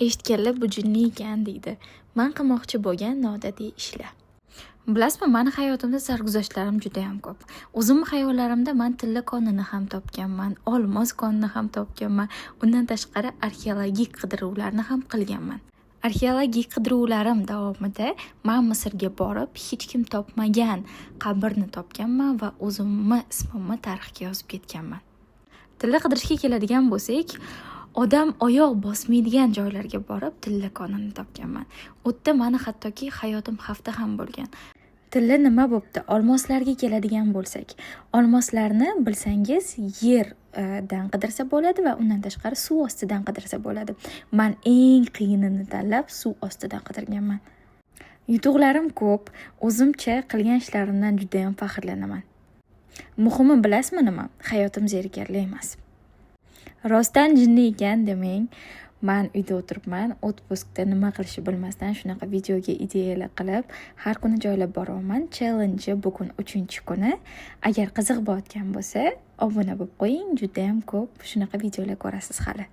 Eshitganlar bu jinni ekan deydi. Men qilmoqchi bo'lgan noodatiy ishlar. Bilasizmi, meni hayotimda sarguzashtlarim juda ham ko'p. O'zim xayollarimda men tilla konini ham topganman, olmos konini ham topganman. Undan tashqari arxeologik qidiruvlarni ham qilganman. Arxeologik qidiruvlarim davomida men Misrga borib, hech kim topmagan qabrni topganman va o'zimni ismimni tarixga yozib ketganman. Tilla qidirishga keladigan bo'lsak, odam oyoq bosmaydigan joylarga borib tilla konini topganman. U yerda meni hattoki hayotim xavfda ham bo'lgan. Tilla nima bo'pti? Olmoslarga keladigan bo'lsak, olmoslarni bilsangiz yerdan qidirsa bo'ladi va undan tashqari suv ostidan qidirsa bo'ladi. Men eng qiyinini tanlab suv ostidan qidirganman. Yutuqlarim ko'p, o'zimcha qilgan ishlarimdan juda ham faxrlanaman. Muhimi bilasizmi nima? Hayotim zerikarli emas. Rostdan jinni ekan demang. Men uyda o'tiribman, otpuskda nima qilishni bilmasdan shunaqa videoga ideyalar qilib, har kuni joylab boraman. Challenge bugun 3-kuni. Agar qiziq bo'layotgan bo'lsa, obuna bo'lib qo'ying. Juda ham ko'p shunaqa videolar ko'rasiz hali.